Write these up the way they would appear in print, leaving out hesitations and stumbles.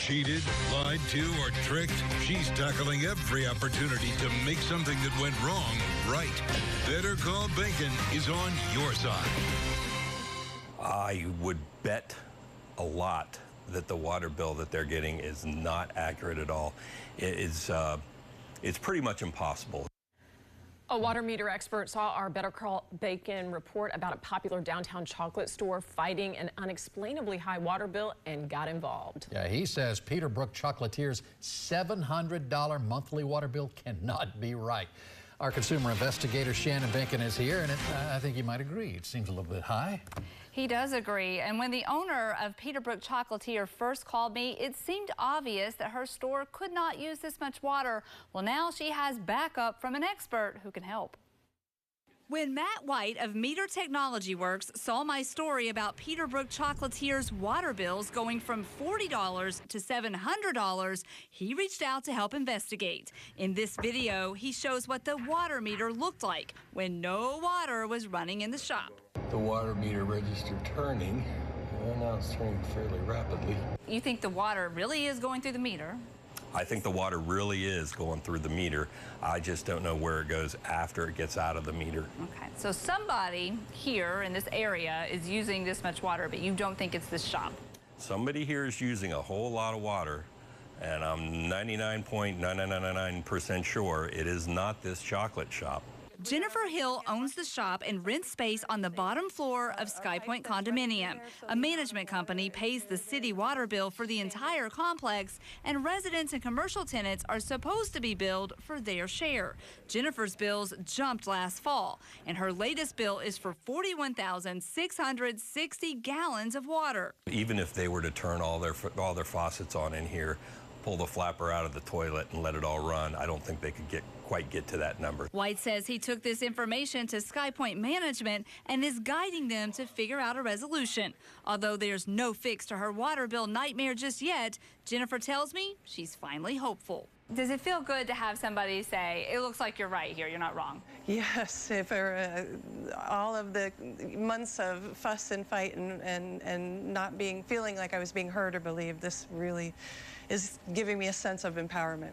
Cheated, lied to, or tricked? She's tackling every opportunity to make something that went wrong right. Better Call Bacon is on your side. I would bet a lot that the water bill that they're getting is not accurate at all. It's pretty much impossible. A water meter expert saw our Better Call Bacon report about a popular downtown chocolate store fighting an unexplainably high water bill and got involved. Yeah, he says Peterbrooke Chocolatier's $700 monthly water bill cannot be right. Our consumer investigator Shannon Benkin is here, and I think you might agree. It seems a little bit high. He does agree, and when the owner of Peterbrooke Chocolatier first called me, it seemed obvious that her store could not use this much water. Well, now she has backup from an expert who can help. When Matt White of Meter Technology Works saw my story about Peterbrooke Chocolatier's water bills going from $40 to $700, he reached out to help investigate. In this video, he shows what the water meter looked like when no water was running in the shop. The water meter register turning, and now it's turning fairly rapidly. You think the water really is going through the meter? I think the water really is going through the meter. I just don't know where it goes after it gets out of the meter. Okay, so somebody here in this area is using this much water, but you don't think it's this shop? Somebody here is using a whole lot of water, and I'm 99.9999% sure it is not this chocolate shop. Jennifer Hill owns the shop and rents space on the bottom floor of Sky Point Condominium. A management company pays the city water bill for the entire complex, and residents and commercial tenants are supposed to be billed for their share. Jennifer's bills jumped last fall, and her latest bill is for 41,660 gallons of water. Even if they were to turn all their faucets on in here, pull the flapper out of the toilet and let it all run, I don't think they could quite get to that number. White says he took this information to Sky Point management and is guiding them to figure out a resolution. Although there's no fix to her water bill nightmare just yet, Jennifer tells me she's finally hopeful. Does it feel good to have somebody say, it looks like you're right here, you're not wrong? Yes, for all of the months of fuss and fight and not feeling like I was being heard or believed, this really is giving me a sense of empowerment.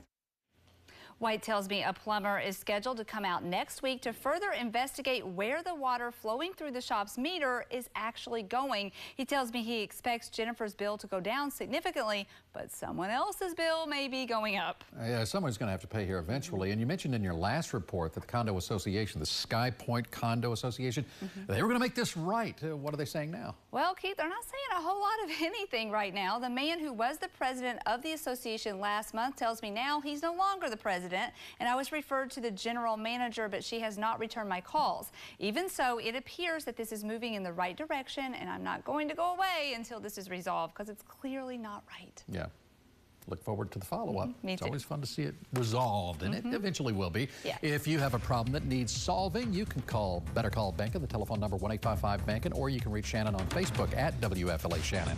White tells me a plumber is scheduled to come out next week to further investigate where the water flowing through the shop's meter is actually going. He tells me he expects Jennifer's bill to go down significantly, but someone else's bill may be going up. Yeah, someone's going to have to pay here eventually. And you mentioned in your last report that the condo association, the Sky Point Condo Association, they were going to make this right. What are they saying now? Well, Keith, they're not saying a whole lot of anything right now. The man who was the president of the association last month tells me now he's no longer the president. And I was referred to the general manager, but she has not returned my calls. Even so, it appears that this is moving in the right direction, and I'm not going to go away until this is resolved, because it's clearly not right. Yeah. Look forward to the follow-up. Me It's too. always fun to see it resolved, and it eventually will be. Yeah. If you have a problem that needs solving, you can call Better Call Bacon, the telephone number 1-855-BANKIN, or you can reach Shannon on Facebook at WFLA Shannon.